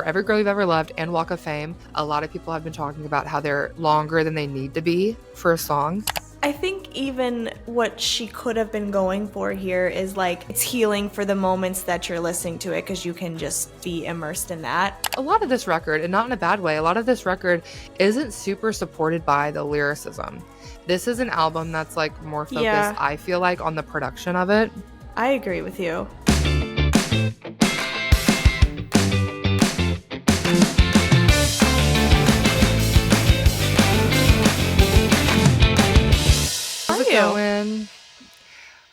Every Girl You've Ever Loved and Walk of Fame, a lot of people have been talking about how they're longer than they need to be for a song. I think even what she could have been going for here is like, it's healing for the moments that you're listening to it because you can just be immersed in that. A lot of this record, and not in a bad way, a lot of this record isn't super supported by the lyricism. This is an album that's like more focused, I feel like, on the production of it. I agree with you. Going?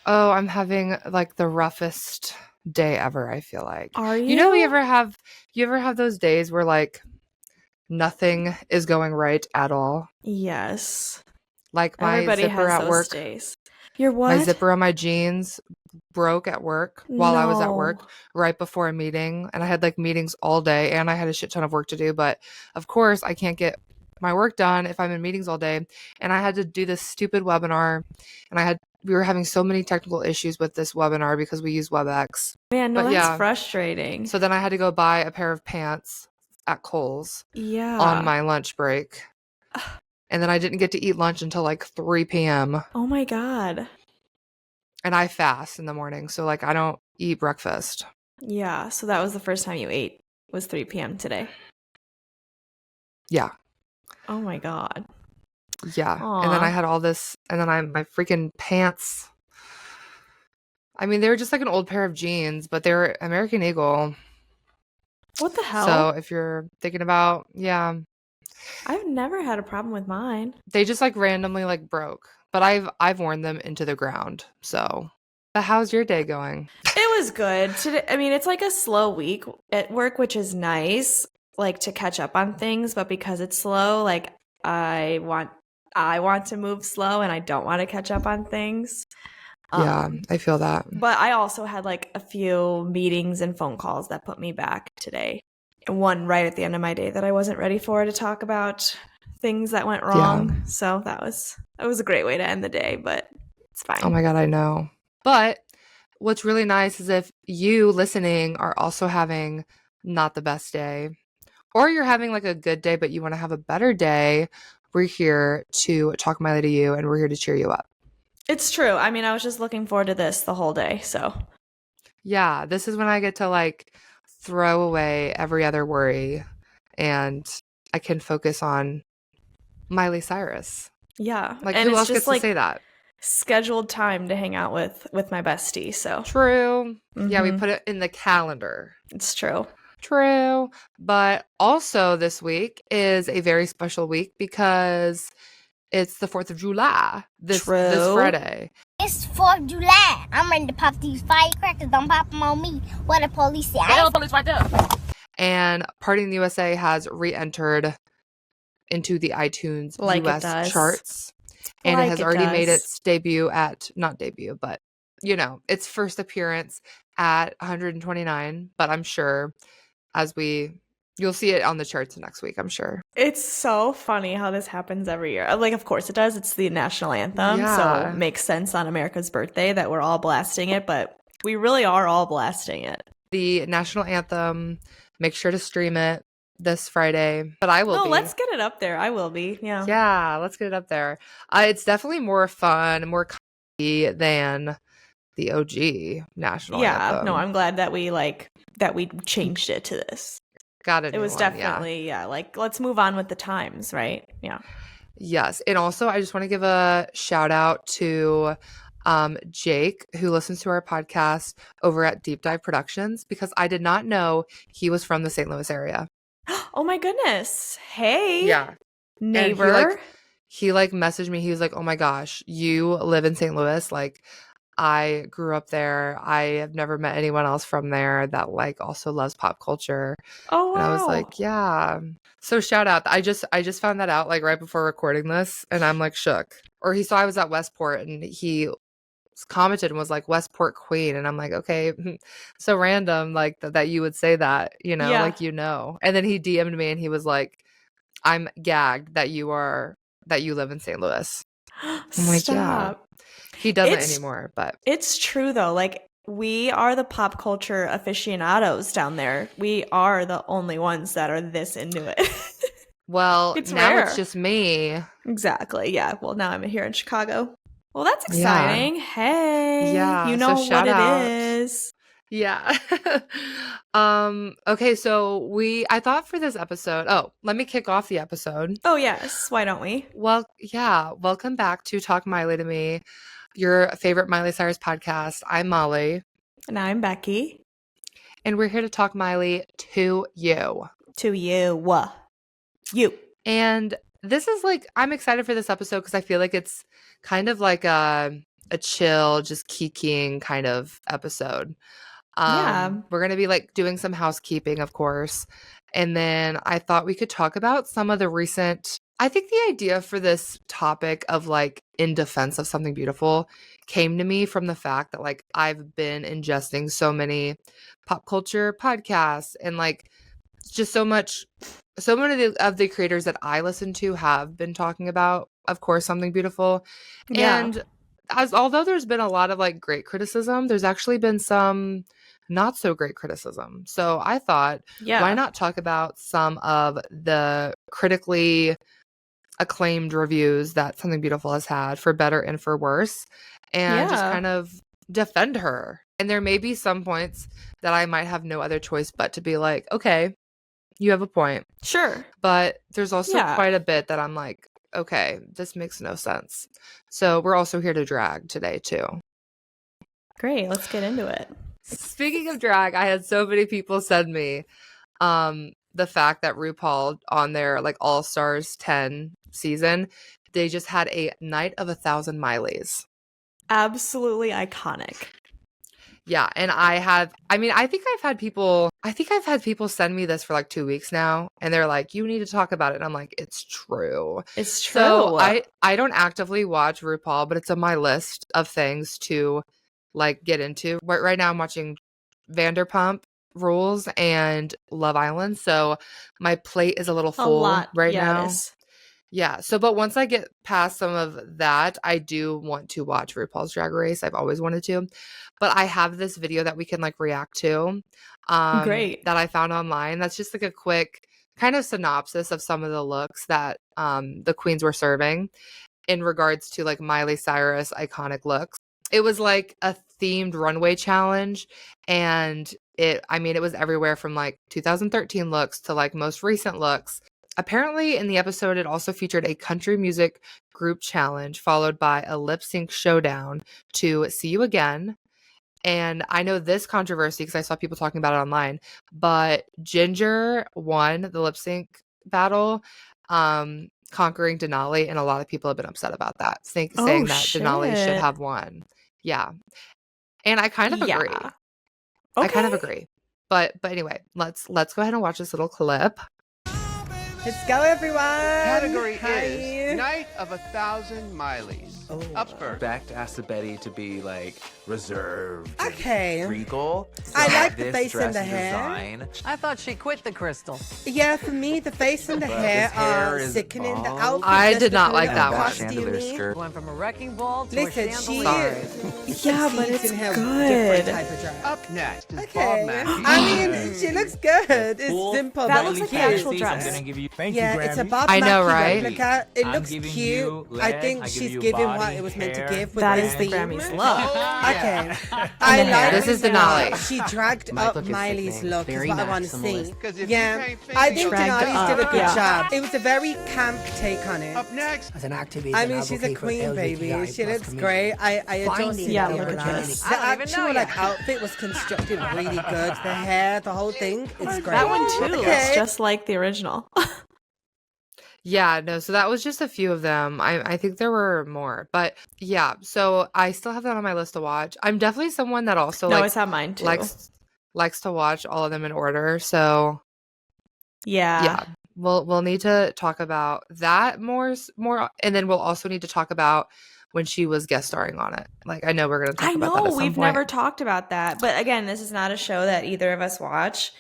Oh, I'm having like the roughest day ever, I feel like. Are you? You know, you ever have those days where like nothing is going right at all? Yes. Like my Everybody zipper has at those work. Days. Your what? My zipper on my jeans broke at work while I was at work right before a meeting, and I had like meetings all day and I had a shit ton of work to do, but of course I can't get my work done if I'm in meetings all day, and I had to do this stupid webinar, and we were having so many technical issues with this webinar because we use WebEx. Man, no, that's frustrating. So then I had to go buy a pair of pants at Kohl's on my lunch break. And then I didn't get to eat lunch until like 3 p.m. Oh my God. And I fast in the morning, so like I don't eat breakfast. Yeah, so that was the first time you ate, was 3 p.m. today. Yeah. Oh my God. Yeah. Aww. And then I had all this, and then my freaking pants. I mean, they were just like an old pair of jeans, but they were American Eagle. What the hell? So if you're thinking about, I've never had a problem with mine. They just like randomly like broke, but I've worn them into the ground. So how's your day going? It was good. Today, I mean, it's like a slow week at work, which is nice, like to catch up on things, but because it's slow, like I want to move slow and I don't want to catch up on things. Yeah, I feel that. But I also had like a few meetings and phone calls that put me back today. And one right at the end of my day that I wasn't ready for, to talk about things that went wrong. Yeah. So that was a great way to end the day, but it's fine. Oh my God, I know. But what's really nice is if you listening are also having not the best day, or you're having like a good day but you want to have a better day, we're here to talk Miley to you, and we're here to cheer you up. It's true. I mean, I was just looking forward to this the whole day, so. Yeah, this is when I get to like throw away every other worry and I can focus on Miley Cyrus. Yeah. Like, and who else gets to say that? Scheduled time to hang out with my bestie, so. True. Mm-hmm. Yeah, we put it in the calendar. It's true. True. But also this week is a very special week because it's the 4th of July this Friday. It's 4th of July. I'm ready to pop these firecrackers. Don't pop them on me. What the police say? The police right there. And Party in the USA has re-entered into the iTunes US charts. And it has already made its debut but you know, its first appearance at 129. But I'm sure you'll see it on the charts next week, I'm sure. It's so funny how this happens every year. Like, of course it does. It's the national anthem, so it makes sense on America's birthday that we're all blasting it, but we really are all blasting it. The national anthem, make sure to stream it this Friday, but I will be. Let's get it up there. I will be, yeah. Yeah, let's get it up there. It's definitely more fun, more comedy than the OG national anthem. Yeah, no, I'm glad that we changed it to this. It was definitely like, let's move on with the times, right? Yeah. Yes. And also I just want to give a shout out to Jake, who listens to our podcast over at Deep Dive Productions, because I did not know he was from the St. Louis area. Oh my goodness. Hey. Yeah. Neighbor. He messaged me. He was like, "Oh my gosh, you live in St. Louis? Like, I grew up there. I have never met anyone else from there that like also loves pop culture." Oh, wow. And I was like, yeah. So shout out. I just found that out like right before recording this, and I'm like shook. Or he saw I was at Westport and he commented and was like, "Westport Queen," and I'm like, okay, so random like that you would say that, you know, like, you know. And then he DM'd me and he was like, "I'm gagged that you live in St. Louis." I'm like, stop. Yeah. He doesn't anymore, but it's true though. Like, we are the pop culture aficionados down there. We are the only ones that are this into it. Well, It's now rare. it's just me. Exactly. Yeah. Well, now I'm here in Chicago. Well, that's Yeah. exciting. Hey, Yeah, you so know shout what out. it is. Yeah. Okay, so I thought for this episode, let me kick off the episode. Oh, yes. Why don't we? Well, yeah, welcome back to Talk Miley to Me, your favorite Miley Cyrus podcast. I'm Molly, And I'm Becky. and we're here to talk Miley to you. To you. You. And this is I'm excited for this episode because I feel like it's kind of like a chill, just kikiing kind of episode. Yeah. We're going to be doing some housekeeping, of course. And then I thought we could talk about some of the recent, I think the idea for this topic of in defense of something beautiful came to me from the fact that I've been ingesting so many pop culture podcasts and just so many of the creators that I listen to have been talking about, of course, something beautiful. Yeah. And although there's been a lot of great criticism, there's actually been some not so great criticism. So I thought, why not talk about some of the critically acclaimed reviews that Something Beautiful has had, for better and for worse, and just kind of defend her. And there may be some points that I might have no other choice but to be like, okay, you have a point. Sure. But there's also quite a bit that I'm like, okay, this makes no sense. So we're also here to drag today too. Great. Let's get into it. Speaking of drag, I had so many people send me the fact that RuPaul on their All Stars 10 season, they just had a night of 1,000 Mileys. Absolutely iconic. Yeah, and I think I've had people send me this for 2 weeks now, and they're like, you need to talk about it. And I'm like, it's true. It's true. So I don't actively watch RuPaul, but it's on my list of things to get into. Right now I'm watching Vanderpump Rules and Love Island, so my plate is a little full now. Yeah. So, but once I get past some of that, I do want to watch RuPaul's Drag Race. I've always wanted to, but I have this video that we can react to, Great, that I found online. That's just a quick kind of synopsis of some of the looks that the queens were serving in regards to Miley Cyrus iconic looks. It was a themed runway challenge, and it was everywhere from 2013 looks to most recent looks. Apparently in the episode, it also featured a country music group challenge followed by a lip sync showdown to See You Again. And I know this controversy because I saw people talking about it online, but Ginger won the lip sync battle, conquering Denali, and a lot of people have been upset about that, saying that Denali should have won. Yeah. And I kind of agree. Okay. I kind of agree. But anyway, let's go ahead and watch this little clip. Let's go, everyone. Category is Night of 1,000 Mileys. Oh. Up first. Back to ask the Betty to be reserved. Okay. And regal. So I like the this face dress and the and hair. design. I thought she quit the crystal. Yeah, for me, the face and the But hair this hair are is sickening. The all- outfit, I just did not looking like at that the one. Chandelier costuming. skirt. Went from a wrecking ball to Listen, a she chandelier. Yeah, but succeeds it's in her good. different type of dress. Up next is Bob Okay. Mackie. I mean, she looks good. It's simple. That but looks like the cute. actual dress. I'm gonna give you. Thank Yeah, you, it's a Grammy. Bob I know, Mackie right? replica. It I'm looks giving cute. you I legs, think I give she's you giving what body, it was meant to hair. give with That the is the theme. Grammys look. Okay. And I the like hair. This is Denali. She dragged My up look is Miley's sickening. look Very is what I want to maximalist. see. 'Cause if Yeah, you can't I fake think it, Dragged Denali's did a up. good Yeah. job. It was a very camp take on it. Up next, As an activist, I and mean, she's a advocate for queen, baby. LGBTI She plus looks community. great. I adore Finding seeing Yeah, the look at dress. this. The I don't even actual know yet. outfit was constructed really good. The hair, the whole thing is great. That one too Okay. looks just like the original. Yeah, no, so that was just a few of them. I think there were more. But yeah, so I still have that on my list to watch. I'm definitely someone that also No, always have mine too. likes to watch all of them in order. So yeah, we'll need to talk about that more, and then we'll also need to talk about when she was guest starring on it. I know we're going to talk I about that know at some we've point. never talked about that, but again, this is not a show that either of us watch.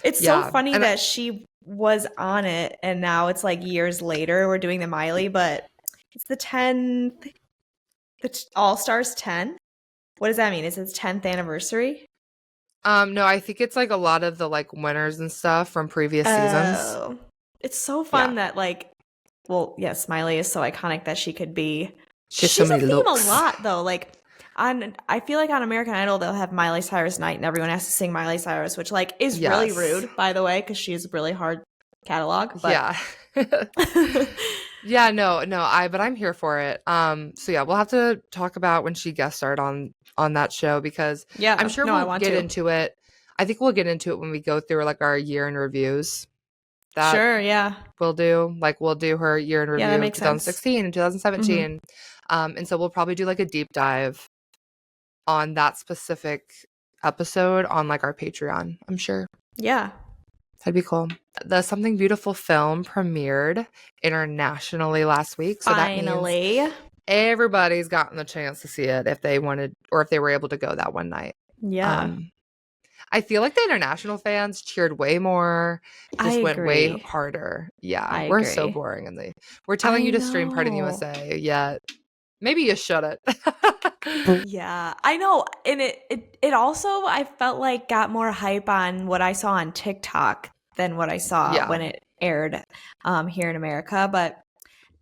It's Yeah, so funny and that she was on it, and now it's years later we're doing the Miley, but it's the 10th, the All Stars 10. What does that mean? Is it its 10th anniversary? No, I think it's like a lot of the like winners and stuff from previous seasons. Oh. It's so fun that like, well, yes, Miley is so iconic that she could be. She's so a many theme looks. a lot though. Like I feel like on American Idol they'll have Miley Cyrus night and everyone has to sing Miley Cyrus, which like is really rude, by the way, because she has a really hard catalog. But yeah, but I'm here for it. So yeah, we'll have to talk about when she guest starred on that show, because I'm sure we'll get into it. I think we'll get into it when we go through like our year in reviews. We'll do her year in review of 2016 and 2017. And so we'll probably do like a deep dive on that specific episode on like our Patreon, I'm sure. Yeah. That'd be cool. The Something Beautiful film premiered internationally last week. So finally, that means everybody's gotten the chance to see it if they wanted, or if they were able to go that one night. Yeah. I feel like the international fans cheered way more, just went way harder. Yeah, we're so boring. We're telling you to stream Part of the USA, yet maybe you shouldn't. Yeah, I know. And it also, I felt like, got more hype on what I saw on TikTok than what I saw when it aired here in America. But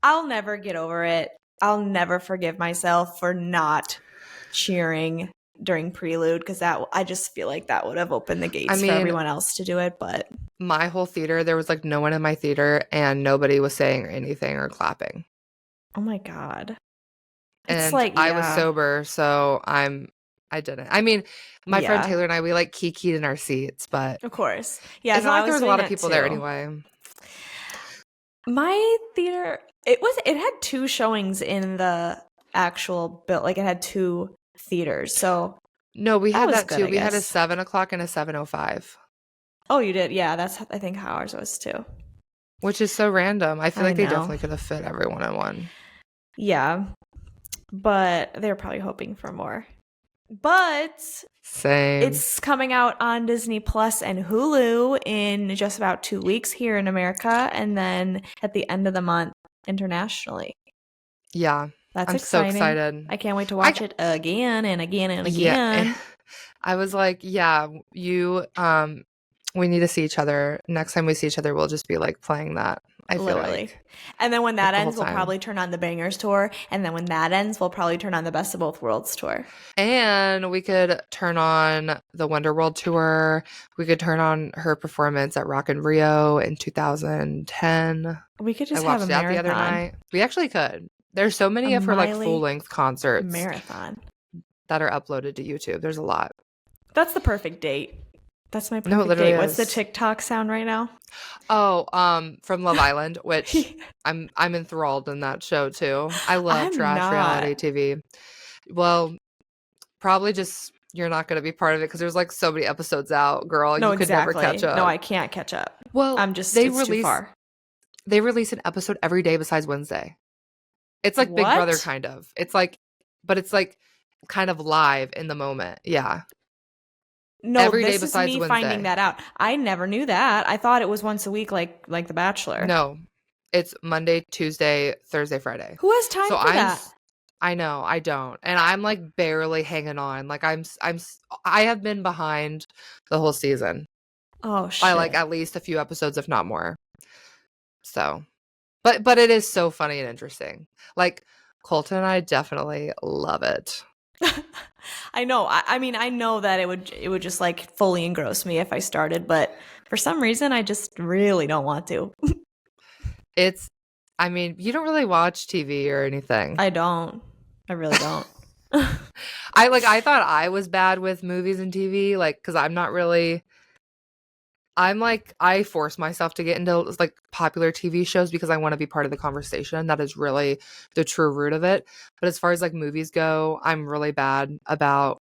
I'll never get over it. I'll never forgive myself for not cheering during Prelude, because I just feel like that would have opened the gates for everyone else to do it. But my whole theater, there was like no one in my theater and nobody was saying anything or clapping. Oh my God. And it's like, I was sober, so I didn't. I mean, my friend Taylor and I, we like kikied in our seats, but of course. Yeah, it's not like there was a lot of people there anyway. My theater, it had 2 showings in the actual build. Like it had 2 theaters. So no, we had that too. We had a 7 o'clock and a 7:05. Oh, you did? Yeah, that's I think how ours was too. Which is so random. I feel like they definitely could have fit everyone in one. Yeah, but they're probably hoping for more. But same. It's coming out on Disney Plus and Hulu in just about 2 weeks here in America, and then at the end of the month internationally. Yeah. That's exciting. So excited. I can't wait to watch it again and again and again. Yeah. I was like, we need to see each other. Next time we see each other, we'll just be like playing that. I feel like. And then when that ends, we'll probably turn on the Bangers tour. And then when that ends, we'll probably turn on the Best of Both Worlds tour. And we could turn on the Wonderworld tour. We could turn on her performance at Rock in Rio in 2010. We could just have a marathon. The other night. We actually could. There's so many of her like full-length concerts marathon that are uploaded to YouTube. There's a lot. That's the perfect date. That's my perfect date. What's the TikTok sound right now? Oh, from Love Island, which I'm enthralled in that show too. I love trash reality TV. Well, probably just you're not going to be part of it because there's like so many episodes out, girl. No, you could never catch up. No, I can't catch up. Well, I'm just too far. They release an episode every day besides Wednesday. It's like Big Brother kind of. It's like, but it's like kind of live in the moment. Yeah. No, every this day besides is me Wednesday. Finding that out. I never knew that. I thought it was once a week, like The Bachelor. No, it's Monday, Tuesday, Thursday, Friday. Who has time for that? I know, I don't, and I'm like barely hanging on. Like I have been behind the whole season. Oh shit! By like at least a few episodes, if not more. So, but it is so funny and interesting. Like Colton and I definitely love it. I know. I mean, I know that it would just like fully engross me if I started, but for some reason, I just really don't want to. I mean, you don't really watch TV or anything. I don't. I really don't. I thought I was bad with movies and TV, like, because I'm not really. I'm like, I force myself to get into like popular TV shows because I want to be part of the conversation. That is really the true root of it. But as far as like movies go, I'm really bad about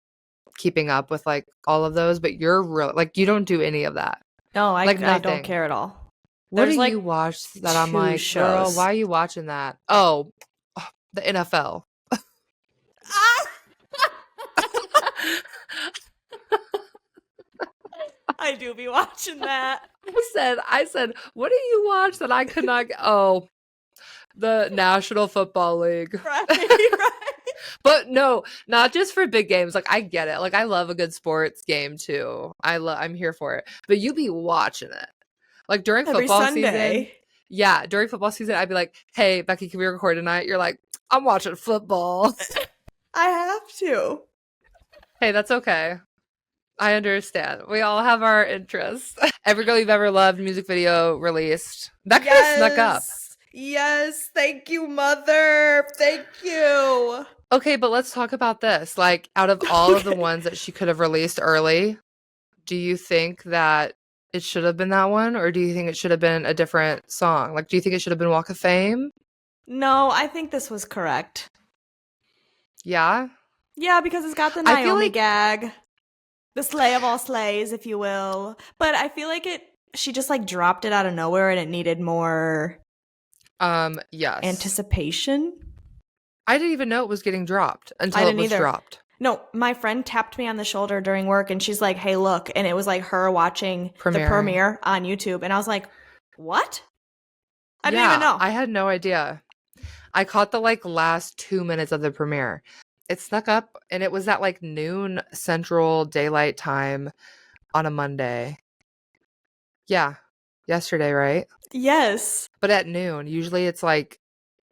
keeping up with like all of those. But you're really like, you don't do any of that. No, I don't care at all. What do you watch that I'm like, girl, why are you watching that? Oh, the NFL. I do be watching that. I said, what do you watch that I could not? Oh, the National Football League. Right. But no, not just for big games. Like I get it. Like I love a good sports game too. I'm here for it. But you be watching it. Like during Every football Sunday. season. Yeah, during football season, I'd be like, "Hey, Becky, can we record tonight?" You're like, "I'm watching football." I have to. Hey, that's okay. I understand. We all have our interests. Every Girl You've Ever Loved music video released. That kind of snuck up. Yes. Thank you, Mother. Thank you. Okay, but let's talk about this. Like, out of all of the ones that she could have released early, do you think that it should have been that one? Or do you think it should have been a different song? Like, do you think it should have been Walk of Fame? No, I think this was correct. Yeah? Yeah, because it's got the I feel Naomi like- gag. The slay of all slays, if you will. But I feel like she just like dropped it out of nowhere and it needed more Yes. anticipation. I didn't even know it was getting dropped until I it didn't was either. dropped. No, my friend tapped me on the shoulder during work and she's like, "Hey, look." And it was like her watching the premiere on YouTube. And I was like, "What?" I didn't even know. I had no idea. I caught the like last 2 minutes of the premiere. It snuck up and it was at like noon Central Daylight Time on a Monday. Yeah. Yesterday, right? Yes. But at noon. Usually it's like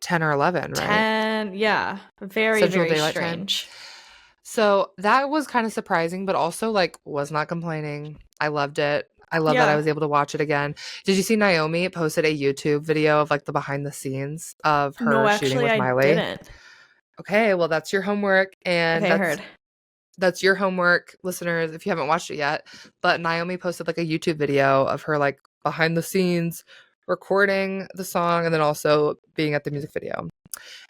10 or 11, right? 10, yeah. Very, Central very Daylight Time. strange. So that was kind of surprising, but also like was not complaining. I loved it. I love that I was able to watch it again. Did you see Naomi posted a YouTube video of like the behind the scenes of her shooting with Miley? I didn't. Okay, well that's your homework, and Okay, I heard. that's your homework, listeners, if you haven't watched it yet. But Naomi posted like a YouTube video of her like behind the scenes recording the song and then also being at the music video.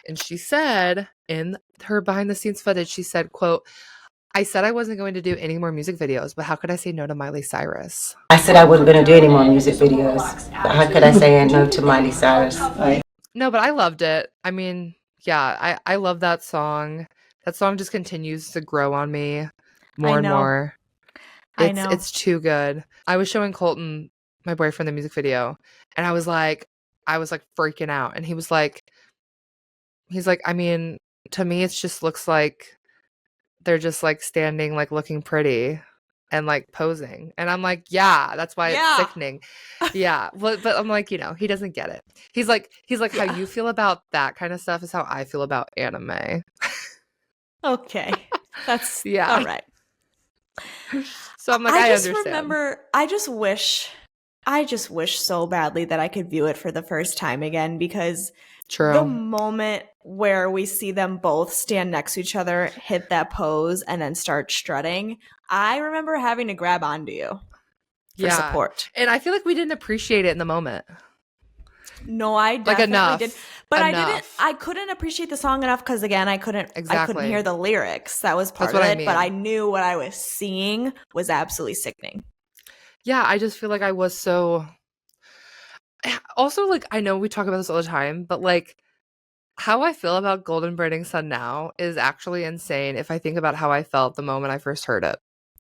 And she said in her behind the scenes footage, she said, quote, "I said I wasn't going to do any more music videos, but how could I say no to Miley Cyrus?" I said I wasn't going to do any more music videos, but how could I say no to Miley Cyrus? No, but I loved it. I mean, yeah, I love that song. That song just continues to grow on me more and more. I know. It's too good. I was showing Colton, my boyfriend, the music video, and I was like freaking out. And he's like, I mean, to me, it just looks like they're just like standing, like looking pretty and like posing. And I'm like, yeah, that's why it's sickening. Yeah. But I'm like, he doesn't get it. He's like, how you feel about that kind of stuff is how I feel about anime. Okay. That's Yeah. all right. So I'm like, I understand. Remember, I just wish so badly that I could view it for the first time again, because the moment where we see them both stand next to each other, hit that pose, and then start strutting, I remember having to grab onto you for support. And I feel like we didn't appreciate it in the moment. No, I definitely did. But enough. I couldn't appreciate the song enough because, again, I couldn't hear the lyrics. That was part of it. I mean. But I knew what I was seeing was absolutely sickening. Yeah, I just feel like I was so... Also, like, I know we talk about this all the time, but, like, how I feel about Golden Burning Sun now is actually insane if I think about how I felt the moment I first heard it.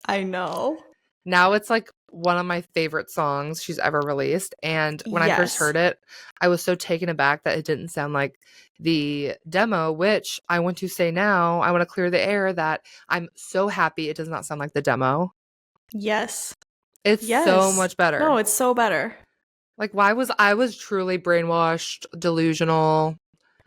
I know. Now it's, like, one of my favorite songs she's ever released. And when I first heard it, I was so taken aback that it didn't sound like the demo, which I want to say now, I want to clear the air that I'm so happy it does not sound like the demo. Yes. It's so much better. No, it's so better. Like, I was truly brainwashed, delusional.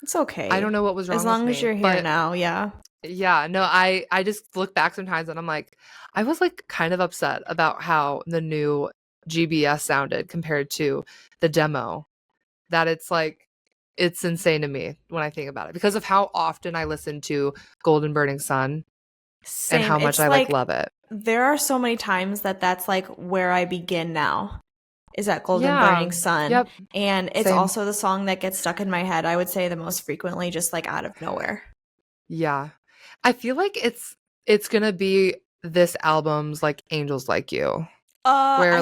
It's okay. I don't know what was wrong with me. As long as you're here now, yeah. Yeah, no, I just look back sometimes and I'm like, I was like kind of upset about how the new GBS sounded compared to the demo. That it's like, it's insane to me when I think about it because of how often I listen to Golden Burning Sun. Same. And how much I like love it. There are so many times that's like where I begin now. Is that Golden Burning Sun. Yep. And it's also the song that gets stuck in my head, I would say, the most frequently, just like out of nowhere. Yeah. I feel like it's gonna be this album's like Angels Like You. Where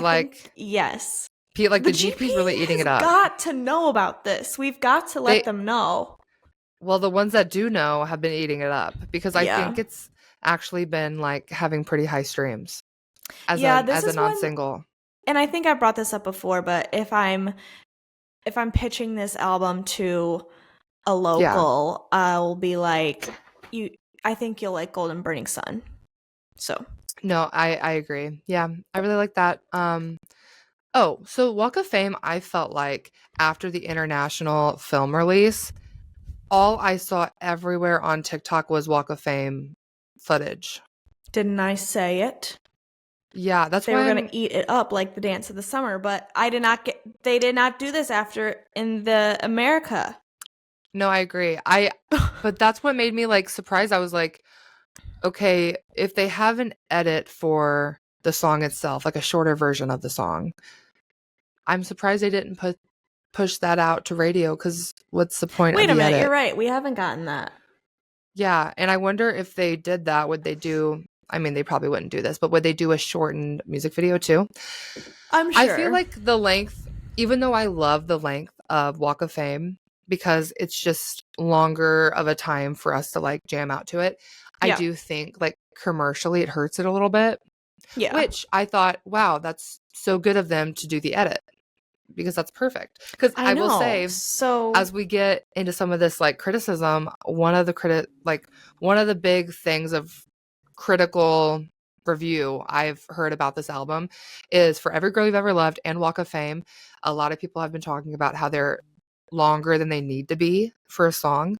yes. Like the GP's really eating it up. We've got to know about this. We've got to let them know. Well, the ones that do know have been eating it up because I think it's actually been like having pretty high streams as a non-single. And I think I brought this up before, but if I'm pitching this album to a local, I'll be like, I think you'll like Golden Burning Sun. So No, I agree. Yeah, I really like that. Oh, so Walk of Fame, I felt like after the international film release, all I saw everywhere on TikTok was Walk of Fame footage. didn't I say it? Yeah, that's They why were going to eat it up like the Dance of the Summer, but they did not do this after in the America. No, I agree. But that's what made me like surprised. I was like, okay, if they have an edit for the song itself, like a shorter version of the song, I'm surprised they didn't push that out to radio, because what's the point Wait of a the minute, edit? you're right. We haven't gotten that. Yeah, and I wonder if they did that, would they do, I mean, they probably wouldn't do this, but would they do a shortened music video too? I'm sure. I feel like the length, even though I love the length of Walk of Fame, because it's just longer of a time for us to like jam out to it, I do think like commercially it hurts it a little bit. Yeah. Which I thought, wow, that's so good of them to do the edit, because that's perfect. Because I will say, so as we get into some of this like criticism, one of the big things of critical review I've heard about this album is For Every Girl You've Ever Loved and Walk of Fame. A lot of people have been talking about how they're longer than they need to be for a song.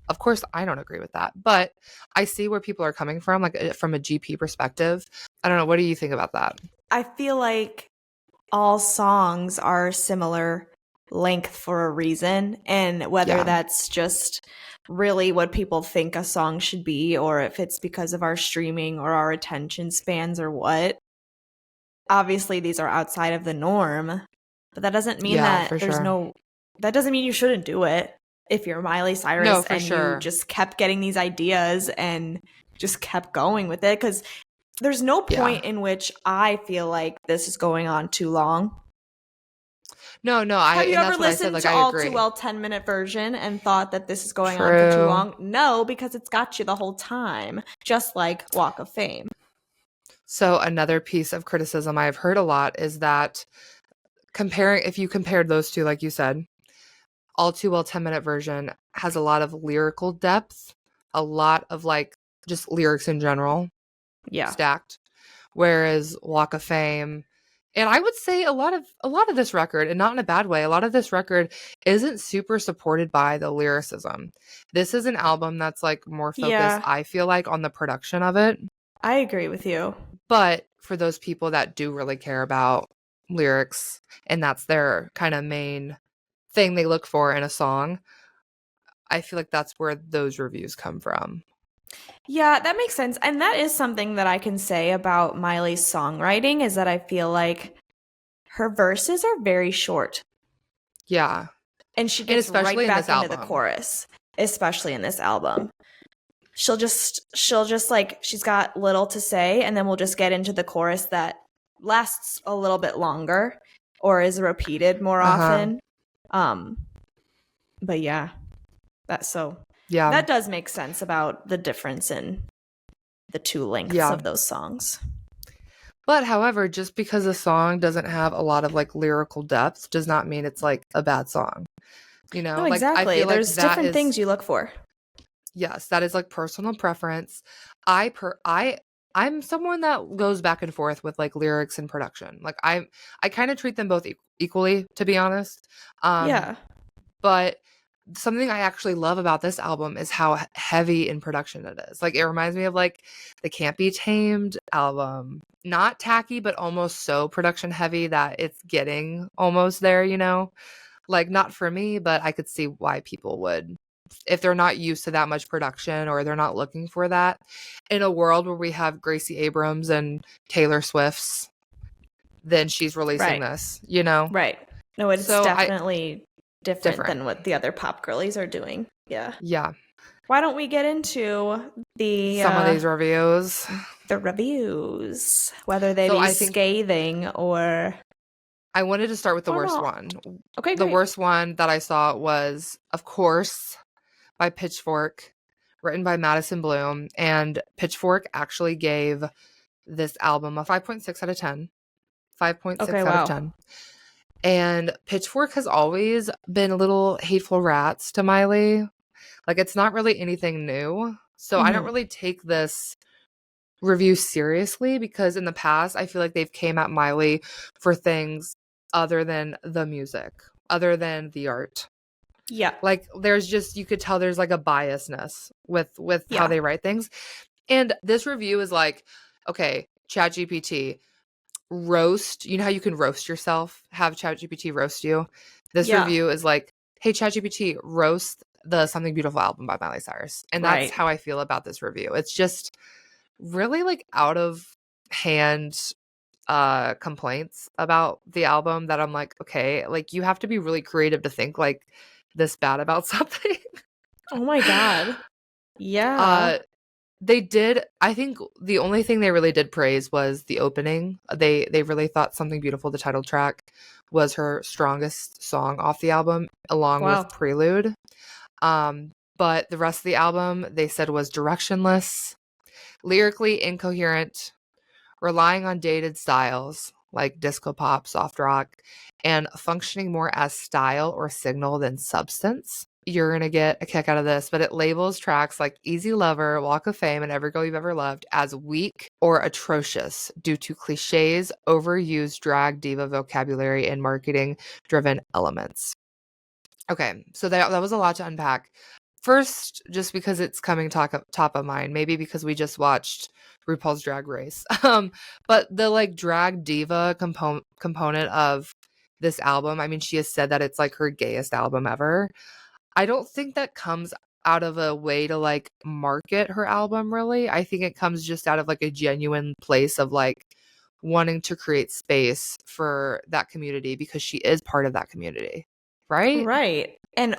Of course, I don't agree with that, but I see where people are coming from, like from a GP perspective. I don't know. What do you think about that? I feel like all songs are similar length for a reason, and whether that's just really what people think a song should be, or if it's because of our streaming or our attention spans or what. Obviously, these are outside of the norm, but that doesn't mean that there's that doesn't mean you shouldn't do it. If you're Miley Cyrus you just kept getting these ideas and just kept going with it, because there's no point in which I feel like this is going on too long. No, Have you ever listened to All agree. Too Well 10-minute version and thought that this is going on for too long? No, because it's got you the whole time, just like Walk of Fame. So another piece of criticism I've heard a lot is that if you compared those two, like you said, All Too Well 10-minute version has a lot of lyrical depth, a lot of like just lyrics in general, stacked. Whereas Walk of Fame, and I would say a lot of this record, and not in a bad way, a lot of this record isn't super supported by the lyricism. This is an album that's like more focused, I feel like, on the production of it. I agree with you. But for those people that do really care about lyrics, and that's their kind of main thing they look for in a song, I feel like that's where those reviews come from. Yeah, that makes sense. And that is something that I can say about Miley's songwriting, is that I feel like her verses are very short. Yeah. And she gets right back into the chorus, especially in this album. She'll just like, she's got little to say, and then we'll just get into the chorus that lasts a little bit longer or is repeated more often. But yeah, that does make sense about the difference in the two lengths of those songs. But however, just because a song doesn't have a lot of like lyrical depth does not mean it's like a bad song. You know, no, exactly. Like, I feel there's different things you look for. Yes, that is like personal preference. I'm someone that goes back and forth with like lyrics and production. Like I kind of treat them both equally, to be honest. But something I actually love about this album is how heavy in production it is. Like it reminds me of like the Can't Be Tamed album. Not tacky, but almost so production heavy that it's getting almost there, you know? Like not for me, but I could see why people would, if they're not used to that much production or they're not looking for that. In a world where we have Gracie Abrams and Taylor Swift's, then she's releasing this, you know? Right. No, it's definitely different than what the other pop girlies are doing. Yeah. Yeah. Why don't we get into some of these reviews? The reviews, whether they be scathing or... I wanted to start with the worst one. Okay, the worst one that I saw was, of course, by Pitchfork, written by Madison Bloom. And Pitchfork actually gave this album a 5.6 out of 10. 5.6 out of 10. And Pitchfork has always been a little hateful rats to Miley. Like, it's not really anything new. So I don't really take this review seriously because in the past I feel like they've came at Miley for things other than the music, other than the art. Yeah. Like there's just, you could tell there's like a biasness with how they write things. And this review is like, okay, ChatGPT, roast, you know how you can roast yourself, have ChatGPT roast you. This review is like, hey, ChatGPT, roast the Something Beautiful album by Miley Cyrus. And that's how I feel about this review. It's just really like out of hand complaints about the album that I'm like, okay, like you have to be really creative to think like this bad about something. Oh my God. Yeah. They did, I think the only thing they really did praise was the opening. They really thought Something Beautiful, the title track, was her strongest song off the album, along with Prelude. But the rest of the album, they said, was directionless, lyrically incoherent, relying on dated styles like disco pop, soft rock, and functioning more as style or signal than substance. You're going to get a kick out of this, but it labels tracks like Easy Lover, Walk of Fame, and Every Girl You've Ever Loved as weak or atrocious due to cliches, overused drag diva vocabulary, and marketing-driven elements. Okay, so that was a lot to unpack. First, just because it's coming top of mind, maybe because we just watched RuPaul's Drag Race. But the like drag diva component of this album, I mean, she has said that it's like her gayest album ever. I don't think that comes out of a way to like market her album really. I think it comes just out of like a genuine place of like wanting to create space for that community because she is part of that community. Right? Right. And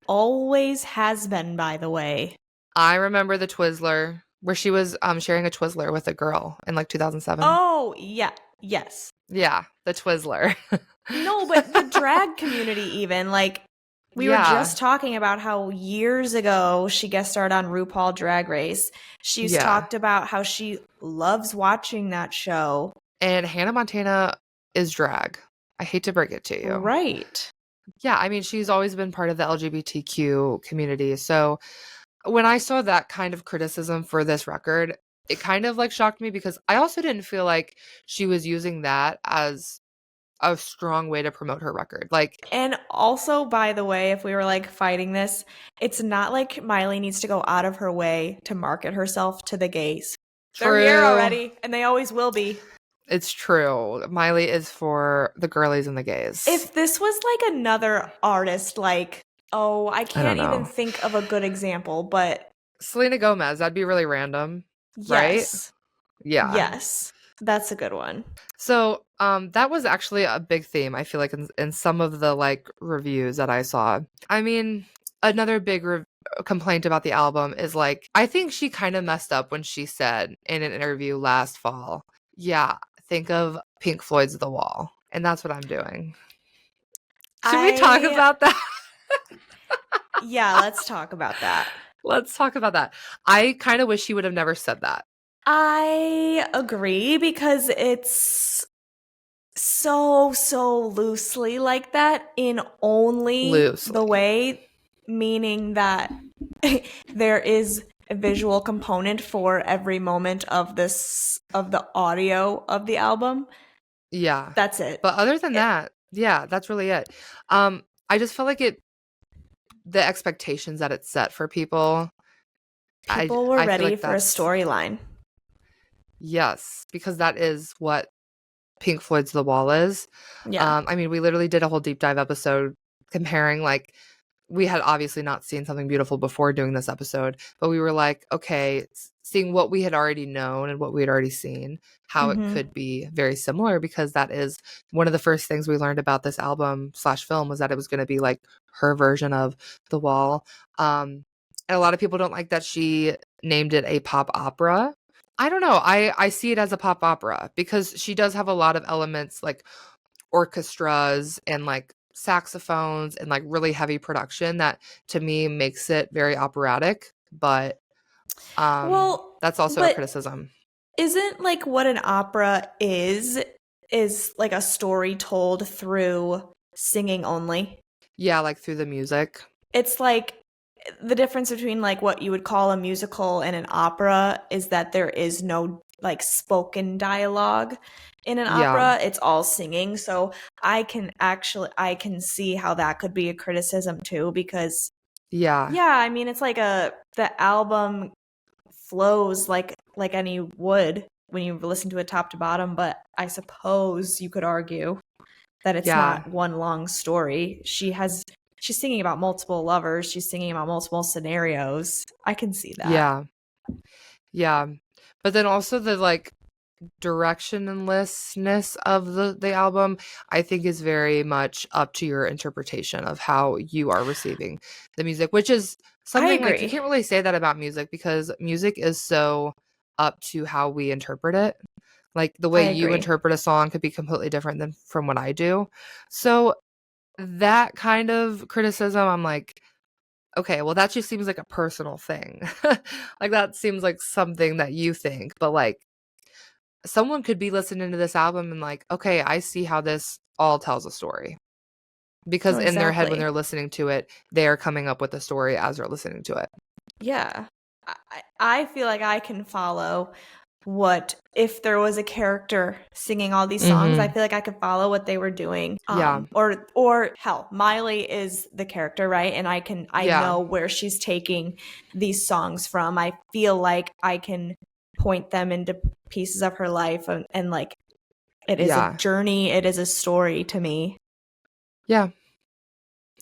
always has been, by the way. I remember the Twizzler where she was sharing a Twizzler with a girl in like 2007. Oh, yeah. Yes. Yeah, the Twizzler. No, but the drag community even, like, we were just talking about how years ago she guest starred on RuPaul Drag Race. She's talked about how she loves watching that show. And Hannah Montana is drag. I hate to break it to you. Right. Yeah, I mean, she's always been part of the LGBTQ community. So when I saw that kind of criticism for this record, it kind of like shocked me because I also didn't feel like she was using that as a strong way to promote her record. Like, and also, by the way, if we were like fighting this, it's not like Miley needs to go out of her way to market herself to the gays. They're here already, and they always will be. It's true. Miley is for the girlies and the gays. If this was like another artist, like, oh, I can't even think of a good example, but Selena Gomez, that'd be really random, right? Yeah. Yes. That's a good one. So that was actually a big theme, I feel like, in some of the like reviews that I saw. I mean, another big complaint about the album is like, I think she kind of messed up when she said in an interview last fall, yeah, think of Pink Floyd's The Wall. And that's what I'm doing. Should we talk about that? Yeah, let's talk about that. Let's talk about that. I kind of wish she would have never said that. I agree because it's so loosely like that in only the way, meaning that there is a visual component for every moment of the audio of the album. Yeah. That's it. But other than that, yeah, that's really it. I just felt like the expectations that it set for people. People were ready for a storyline. Yes, because that is what Pink Floyd's The Wall is. Yeah. I mean, we literally did a whole deep dive episode comparing, like, we had obviously not seen Something Beautiful before doing this episode, but we were like, okay, seeing what we had already known and what we had already seen, how it could be very similar, because that is one of the first things we learned about this album / film was that it was going to be like her version of The Wall. And a lot of people don't like that she named it a pop opera. I don't know. I see it as a pop opera because she does have a lot of elements like orchestras and like saxophones and like really heavy production that to me makes it very operatic. But that's also a criticism. Isn't like what an opera is like a story told through singing only? Yeah, like through the music. It's like the difference between like what you would call a musical and an opera is that there is no like spoken dialogue in an opera. It's all singing. So I can see how that could be a criticism too, because I mean, it's like the album flows like any would when you listen to it top to bottom, but I suppose you could argue that it's not one long story. She's singing about multiple lovers. She's singing about multiple scenarios. I can see that. Yeah. But then also the like directionlessness of the album, I think is very much up to your interpretation of how you are receiving the music, which is something like you can't really say that about music because music is so up to how we interpret it. Like the way you interpret a song could be completely different than from what I do. So that kind of criticism, I'm like, okay, well, that just seems like a personal thing. Like that seems like something that you think, but like someone could be listening to this album and like, okay, I see how this all tells a story. Because in their head when they're listening to it, they're coming up with a story as they're listening to it. Yeah. I feel like I can follow what if there was a character singing all these songs. I feel like I could follow what they were doing. Or hell, Miley is the character, right? And I know where she's taking these songs from. I feel like I can point them into pieces of her life and like it is a journey, it is a story to me. Yeah.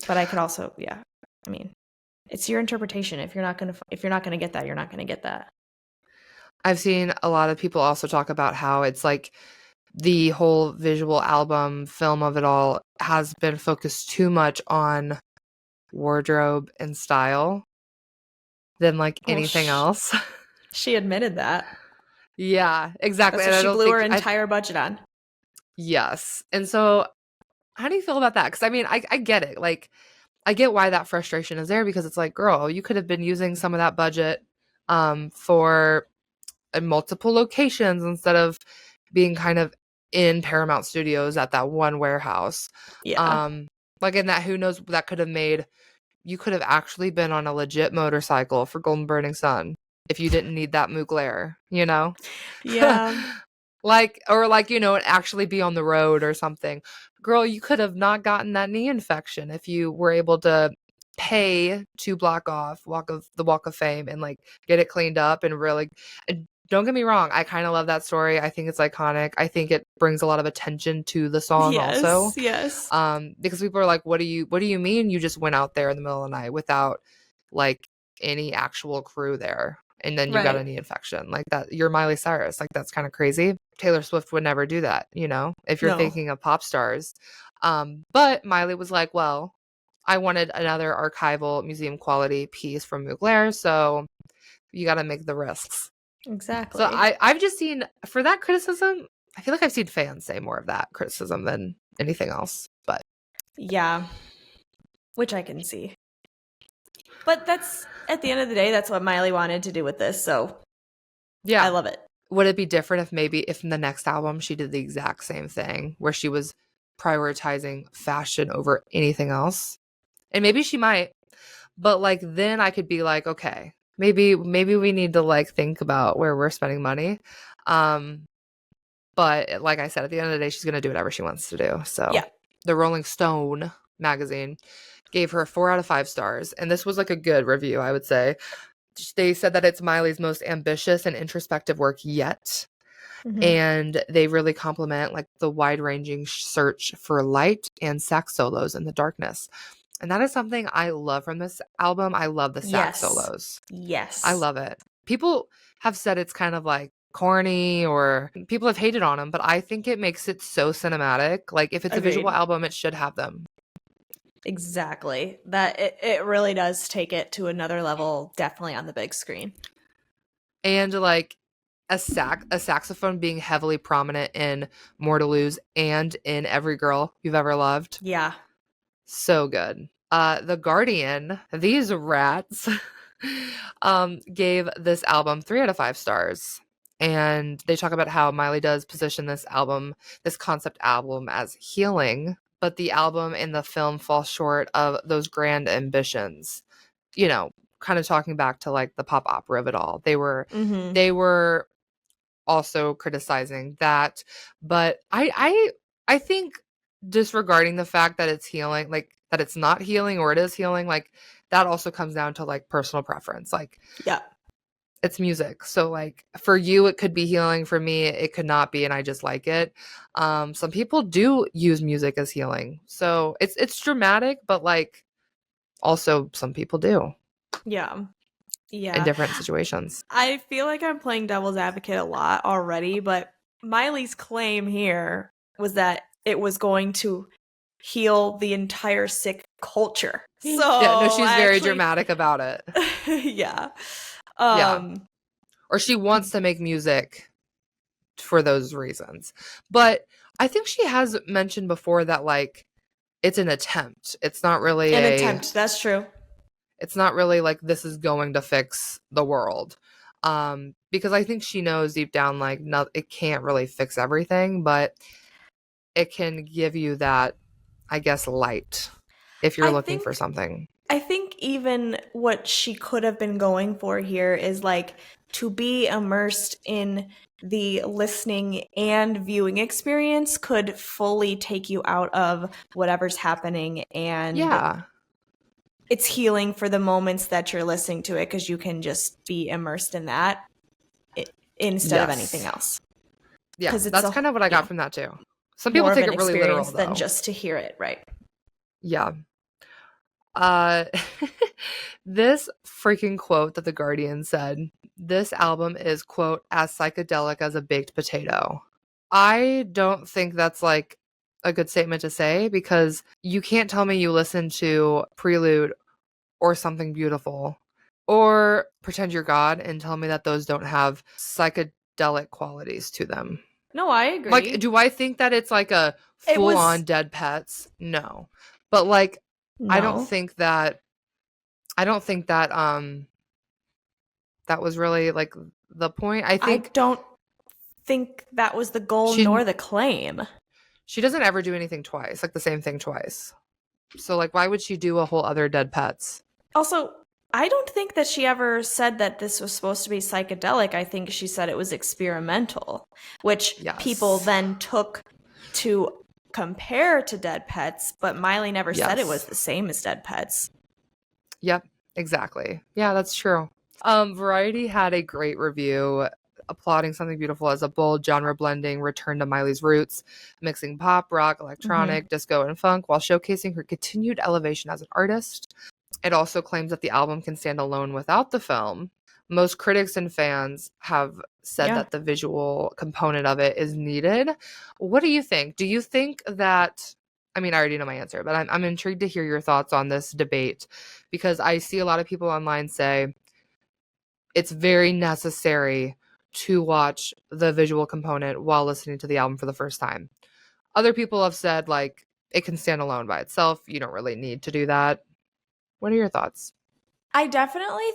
But I could also, I mean, it's your interpretation. If you're not gonna get that, you're not gonna get that. I've seen a lot of people also talk about how it's like the whole visual album film of it all has been focused too much on wardrobe and style than like anything else. She admitted that. Yeah, exactly. That's what she blew her entire budget on. Yes. And so how do you feel about that? Because I mean, I get it. Like, I get why that frustration is there because it's like, girl, you could have been using some of that budget for multiple locations instead of being kind of in Paramount Studios at that one warehouse. Like in that, who knows, that could have made, you could have actually been on a legit motorcycle for Golden Burning Sun if you didn't need that Mugler, you know? Yeah. Actually be on the road or something. Girl, you could have not gotten that knee infection if you were able to pay to block off the Walk of Fame and like get it cleaned up and really. Don't get me wrong, I kind of love that story. I think it's iconic. I think it brings a lot of attention to the song also. Yes. Because people are like, what do you mean you just went out there in the middle of the night without like any actual crew there? And then you got a knee infection like that. You're Miley Cyrus. Like, that's kind of crazy. Taylor Swift would never do that, if you're thinking of pop stars. But Miley was like, well, I wanted another archival museum quality piece from Mugler, so you got to make the risks. Exactly. So I've just seen, for that criticism, I feel like I've seen fans say more of that criticism than anything else. But yeah, which I can see. But that's, at the end of the day, that's what Miley wanted to do with this. So yeah, I love it. Would it be different if in the next album she did the exact same thing where she was prioritizing fashion over anything else? And maybe she might, but like then I could be like, okay, maybe we need to like think about where we're spending money. But like I said, at the end of the day, she's going to do whatever she wants to do. So the Rolling Stone magazine gave her 4 out of 5 stars. And this was like a good review, I would say. They said that it's Miley's most ambitious and introspective work yet. And they really compliment like the wide-ranging search for light and sax solos in the darkness. And that is something I love from this album. I love the sax solos. Yes. I love it. People have said it's kind of like corny or people have hated on them, but I think it makes it so cinematic. Like if it's a visual album, it should have them. Exactly. That it really does take it to another level, definitely on the big screen. And like a saxophone being heavily prominent in More to Lose and in Every Girl You've Ever Loved. Yeah. So good. The Guardian, these rats, gave this album 3 out of 5 stars. And they talk about how Miley does position this concept album as healing, but the album and the film fall short of those grand ambitions. you know, kind of talking back to like the pop opera of it all. They were Mm-hmm. they were also criticizing that, but I think disregarding the fact that it's healing, like that it's not healing or it is healing, like that also comes down to like personal preference. Like Yeah. it's music. So like for you it could be healing, for me it could not be, and I just like it. Some people do use music as healing. So it's dramatic, but like also some people do Yeah. Yeah. in different situations. I feel like I'm playing devil's advocate a lot already, but Miley's claim here was that it was going to heal the entire sick culture. So Yeah, no, she's very actually, dramatic about it. yeah. Yeah. Or she wants to make music for those reasons. But I think she has mentioned before that like it's an attempt. It's not really An attempt. That's true. It's not really like this is going to fix the world. Because I think she knows deep down like no, it can't really fix everything, but it can give you that, I guess, light if you're looking for something. I think even what she could have been going for here is like to be immersed in the listening and viewing experience could fully take you out of whatever's happening, and yeah, it's healing for the moments that you're listening to it because you can just be immersed in that instead of anything else. Yeah, that's kind of what I got from that too. Some people take it really literal though. Than just to hear it, right? Yeah. This freaking quote that The Guardian said, this album is, quote, as psychedelic as a baked potato. I don't think that's like a good statement to say, because you can't tell me you listen to Prelude or Something Beautiful or Pretend You're God and tell me that those don't have psychedelic qualities to them. No, I agree. Like, do I think that it's like a full-on Dead Pets? No. But like, no. I don't think that that was really like the point. I don't think that was the goal nor the claim. She doesn't ever do anything twice, like the same thing twice. So like, why would she do a whole other Dead Pets? Also, I don't think that she ever said that this was supposed to be psychedelic. I think she said it was experimental, which people then took to compare to Dead Pets, but Miley never said it was the same as Dead Pets. Yep, exactly. Yeah, that's true. Variety had a great review applauding Something Beautiful as a bold genre blending return to Miley's roots, mixing pop, rock, electronic, disco, and funk while showcasing her continued elevation as an artist. It also claims that the album can stand alone without the film. Most critics and fans have said that the visual component of it is needed. What do you think? Do you think that, I mean, I already know my answer, but I'm intrigued to hear your thoughts on this debate, because I see a lot of people online say it's very necessary to watch the visual component while listening to the album for the first time. Other people have said, like, it can stand alone by itself. You don't really need to do that. What are your thoughts? I definitely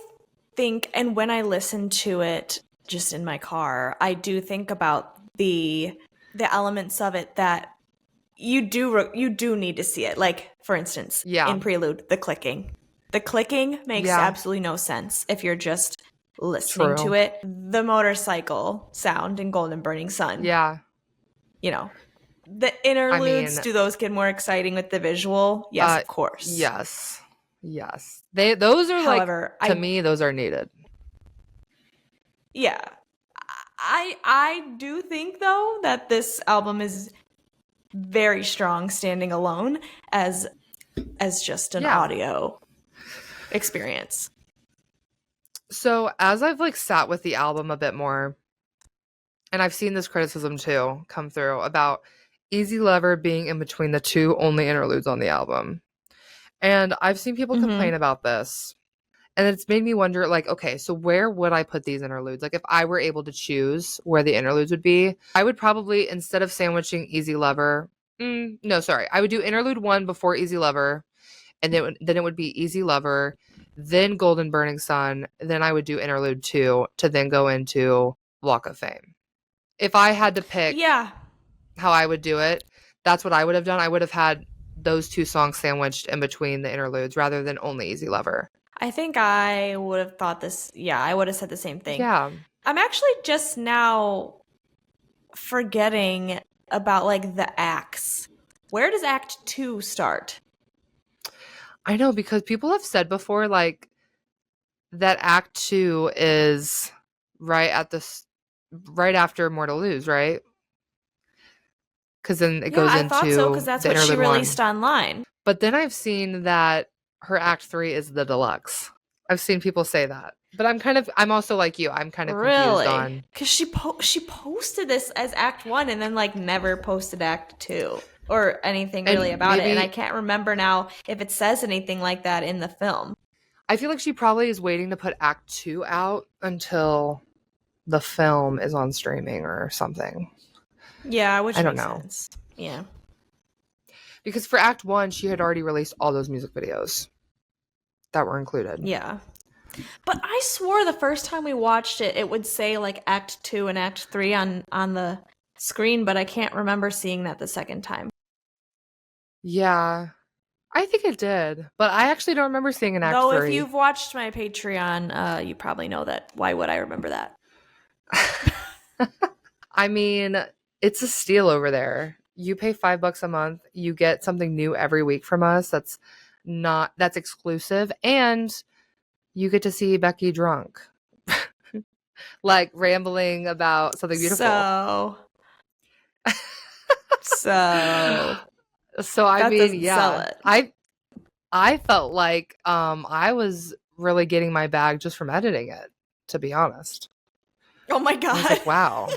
think, and when I listen to it just in my car, I do think about the elements of it that you do need to see it. Like, for instance, in Prelude, the clicking. The clicking makes absolutely no sense if you're just listening to it. The motorcycle sound in Golden Burning Sun. Yeah. You know, the interludes, do those get more exciting with the visual? Yes, of course. Yes. Those are, however, like, to me, those are needed. Yeah. I do think, though, that this album is very strong standing alone as just an audio experience. So as I've like sat with the album a bit more, and I've seen this criticism too come through about Easy Lover being in between the two only interludes on the album. And I've seen people complain about this. And it's made me wonder, like, okay, so where would I put these interludes? Like, if I were able to choose where the interludes would be, I would probably, instead of sandwiching Easy Lover, I would do interlude 1 before Easy Lover, and then it would be Easy Lover, then Golden Burning Sun, then I would do interlude 2 to then go into Walk of Fame. If I had to pick how I would do it, that's what I would have done. I would have had those two songs sandwiched in between the interludes rather than only Easy Lover. I think I would have thought this. Yeah, I would have said the same thing. Yeah. I'm actually just now forgetting about like the acts. Where does Act 2 start? I know, because people have said before, like, that Act 2 is right after More to Lose, right? Because then it goes I into thought so because that's the what she interlude one. released online. But then I've seen that her Act 3 is the deluxe. I've seen people say that. But I'm also like you. I'm kind of confused on. Because she posted this as Act 1 and then like never posted Act 2 or anything really about it. And I can't remember now if it says anything like that in the film. I feel like she probably is waiting to put Act 2 out until the film is on streaming or something. Yeah, which I don't makes know. sense. Yeah. Because for Act 1, she had already released all those music videos that were included. Yeah. But I swore the first time we watched it, it would say like Act 2 and Act 3 on the screen, but I can't remember seeing that the second time. Yeah. I think it did. But I actually don't remember seeing an Act 3. Though if you've watched my Patreon, you probably know that. Why would I remember that? I mean, it's a steal over there. You pay $5 a month, you get something new every week from us that's exclusive, and you get to see Becky drunk. Like rambling about something beautiful. So I mean, yeah. I felt like I was really getting my bag just from editing it, to be honest. Oh my God. I was like, wow.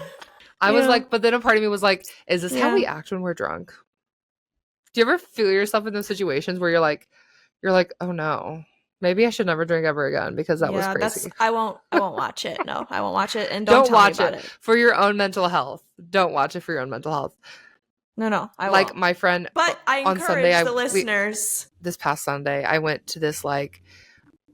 I was like, but then a part of me was like, is this how we act when we're drunk? Do you ever feel yourself in those situations where you're like, oh no, maybe I should never drink ever again because that was crazy. I won't watch it. No, I won't watch it. And don't tell watch me about it for your own mental health. Don't watch it for your own mental health. No, I won't. Like my friend, but I encourage the listeners. This past Sunday, I went to this like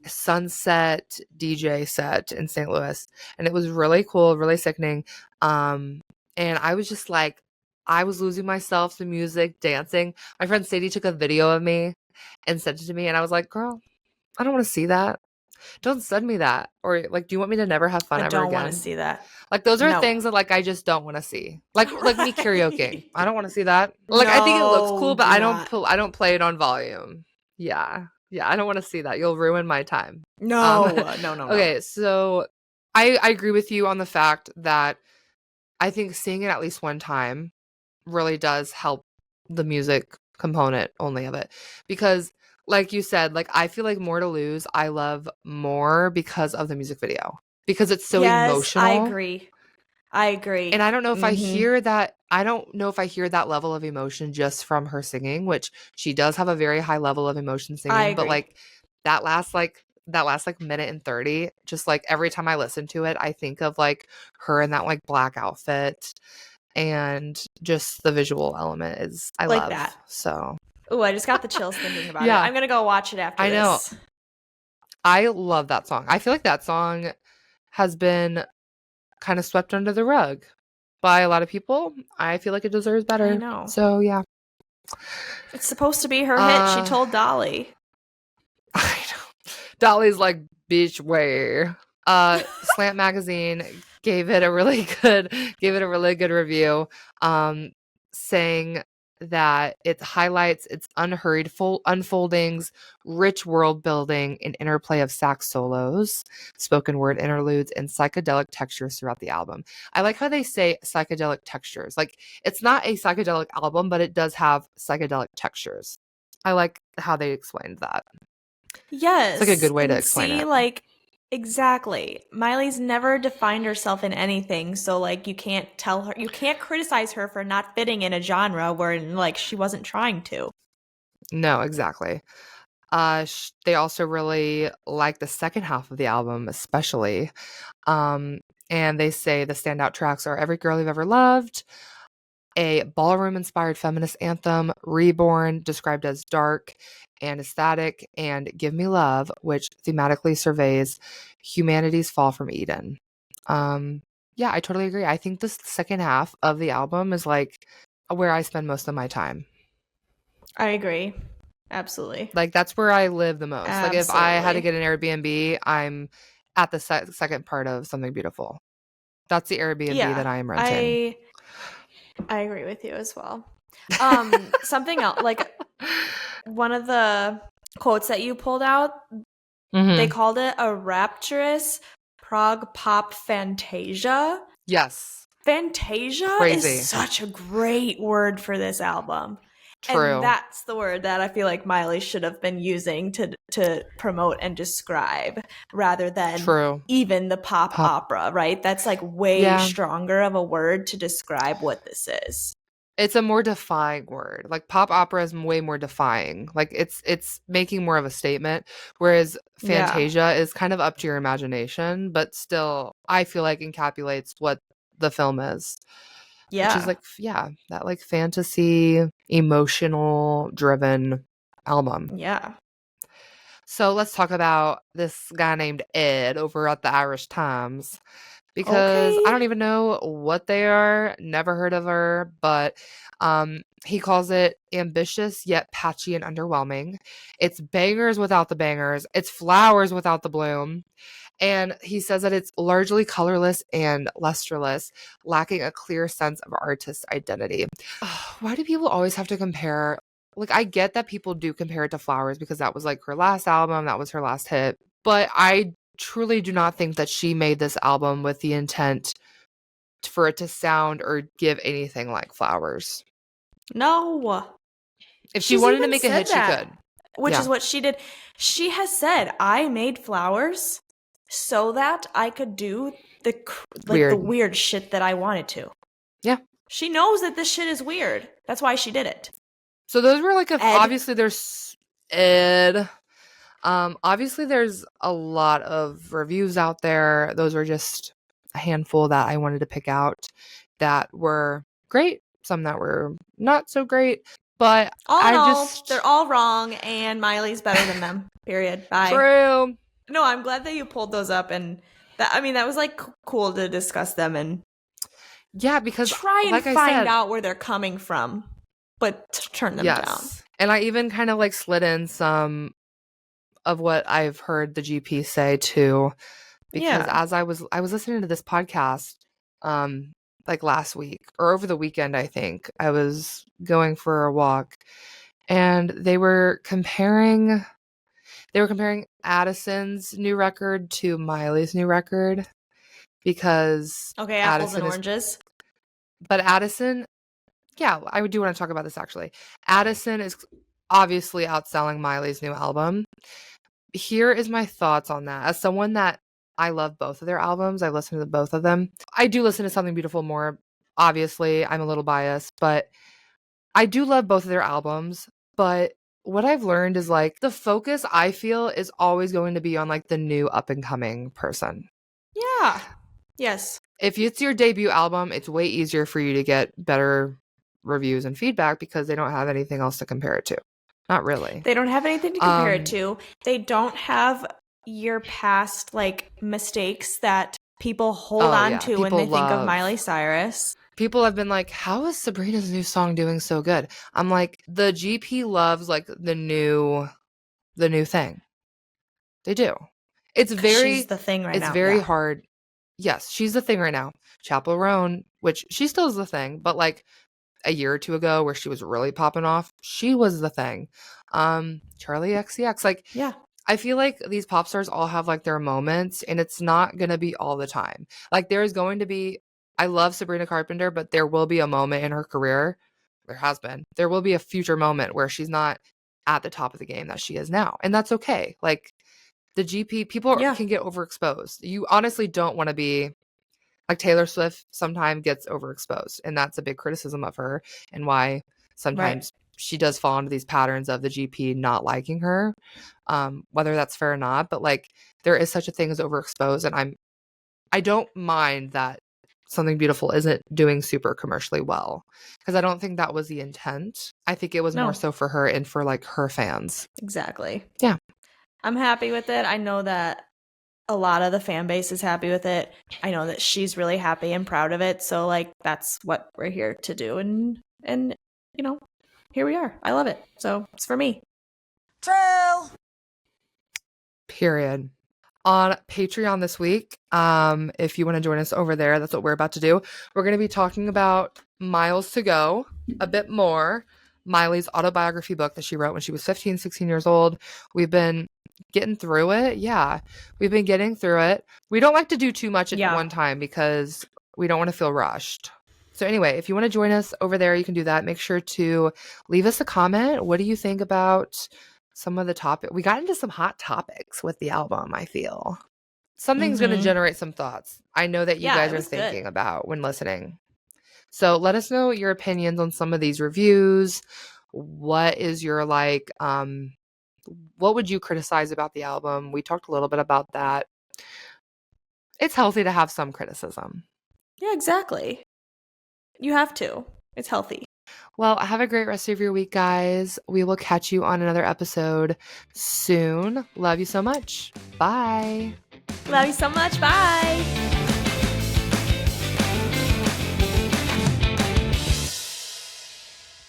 sunset DJ set in St. Louis, and it was really cool, really sickening. And I was just like, I was losing myself to music, dancing. My friend Sadie took a video of me and sent it to me, and I was like, girl, I don't want to see that. Don't send me that. Or like, do you want me to never have fun ever again? I don't want to see that. Like those are things that like I just don't want to see. Like me karaoke. I don't want to see that. Like I think it looks cool, but I don't play it on volume. Yeah, I don't want to see that. You'll ruin my time. No. Okay, so I agree with you on the fact that I think seeing it at least one time really does help the music component only of it, because like you said, like I feel like More to Lose I love more because of the music video, because it's so emotional. I agree. And I don't know if I hear that. I don't know if I hear that level of emotion just from her singing, which she does have a very high level of emotion singing. But like that last minute and 30, just like every time I listen to it, I think of like her in that like black outfit, and just the visual element is I love that. So I just got the chills thinking about it. I'm gonna go watch it after this. I know. I love that song. I feel like that song has been kind of swept under the rug by a lot of people. I feel like it deserves better. I know. So yeah. It's supposed to be her hit. She told Dolly. I know. Dolly's like, bitch, where? Slant Magazine gave it a really good review, saying that it highlights its unhurried unfoldings, rich world building, and interplay of sax solos, spoken word interludes, and psychedelic textures throughout the album. I like how they say psychedelic textures. Like, it's not a psychedelic album, but it does have psychedelic textures. I like how they explained that. Yes. It's like a good way to explain it. Like, exactly. Miley's never defined herself in anything, so like you can't criticize her for not fitting in a genre where like she wasn't trying to. No, exactly. They also really like the second half of the album, especially. And they say the standout tracks are Every Girl You've Ever Loved, a ballroom-inspired feminist anthem, Reborn, described as dark and ecstatic, and Give Me Love, which thematically surveys humanity's fall from Eden. Yeah, I totally agree. I think this second half of the album is like where I spend most of my time. I agree. Absolutely. Like, that's where I live the most. Like, if I had to Absolutely. get an Airbnb, I'm at the second part of Something Beautiful. That's the Airbnb that I am renting. I agree with you as well. Something else, like one of the quotes that you pulled out, they called it a rapturous prog pop fantasia. Yes. Fantasia Crazy. is such a great word for this album. True. And that's the word that I feel like Miley should have been using to promote and describe rather than even the pop opera, right? That's like way stronger of a word to describe what this is. It's a more defying word. Like, pop opera is way more defying. Like, it's making more of a statement, whereas Fantasia is kind of up to your imagination, but still, I feel like encapsulates what the film is. Yeah. Which is like, that like fantasy, emotional driven album. Yeah. So let's talk about this guy named Ed over at the Irish Times, because I don't even know what they are. Never heard of her, but he calls it ambitious yet patchy and underwhelming. It's bangers without the bangers. It's flowers without the bloom. And he says that it's largely colorless and lusterless, lacking a clear sense of artist identity. Why do people always have to compare? Like, I get that people do compare it to Flowers because that was like her last album, that was her last hit. But I truly do not think that she made this album with the intent for it to sound or give anything like Flowers. No. If she wanted to make a hit, she could. Which is what she did. She has said, I made Flowers so that I could do the weird shit that I wanted to. Yeah. She knows that this shit is weird. That's why she did it. So those were like obviously there's Ed. Obviously there's a lot of reviews out there. Those were just a handful that I wanted to pick out that were great, some that were not so great. But they're all wrong, and Miley's better than them. Period. Bye. True. No, I'm glad that you pulled those up, and that was like cool to discuss them and because try and like find out where they're coming from, but turn them down. And I even kind of like slid in some of what I've heard the GP say too, because as I was listening to this podcast, like last week or over the weekend, I think I was going for a walk, and they were comparing Addison's new record to Miley's new record, because apples and oranges. But Addison, I do want to talk about this actually. Addison is obviously outselling Miley's new album. Here is my thoughts on that. As someone that I love both of their albums, I listen to both of them. I do listen to Something Beautiful more. Obviously, I'm a little biased, but I do love both of their albums. But what I've learned is like the focus, I feel, is always going to be on like the new up and coming person. Yeah. Yes. If it's your debut album, it's way easier for you to get better reviews and feedback because they don't have anything else to compare it to. Not really. They don't have anything to compare it to. They don't have your past like mistakes that people hold on to when they think of Miley Cyrus. People have been like, how is Sabrina's new song doing so good? I'm like, the GP loves like the new thing. They do. It's very she's the thing right now. It's very hard. Yes, she's the thing right now. Chappell Roan, which she still is the thing, but like a year or two ago where she was really popping off, she was the thing. Charlie XCX, like, I feel like these pop stars all have like their moments, and it's not going to be all the time. Like, there's going to be, I love Sabrina Carpenter, but there will be a moment in her career, there will be a future moment where she's not at the top of the game that she is now. And that's okay. Like, the GP, people can get overexposed. You honestly don't want to be like Taylor Swift sometimes gets overexposed. And that's a big criticism of her, and why sometimes she does fall into these patterns of the GP not liking her, whether that's fair or not. But like, there is such a thing as overexposed. And I don't mind that Something Beautiful isn't doing super commercially well, because I don't think that was the intent. I think it was more so for her and for like her fans. Exactly. Yeah. I'm happy with it. I know that a lot of the fan base is happy with it. I know that she's really happy and proud of it. So like, that's what we're here to do. And you know, here we are. I love it. So it's for me. True. Period. On Patreon this week, if you want to join us over there, that's what we're about to do. We're going to be talking about Miles to Go a bit more. Miley's autobiography book that she wrote when she was 15, 16 years old. We've been getting through it. Yeah, we've been getting through it. We don't like to do too much at one time because we don't want to feel rushed. So anyway, if you want to join us over there, you can do that. Make sure to leave us a comment. What do you think about some of the topic? We got into some hot topics with the album, I feel. Something's going to generate some thoughts. I know that you guys are thinking about when listening. So let us know your opinions on some of these reviews. What is your what would you criticize about the album? We talked a little bit about that. It's healthy to have some criticism. Yeah, exactly. You have to. It's healthy. Well, have a great rest of your week, guys. We will catch you on another episode soon. Love you so much. Bye. Love you so much. Bye.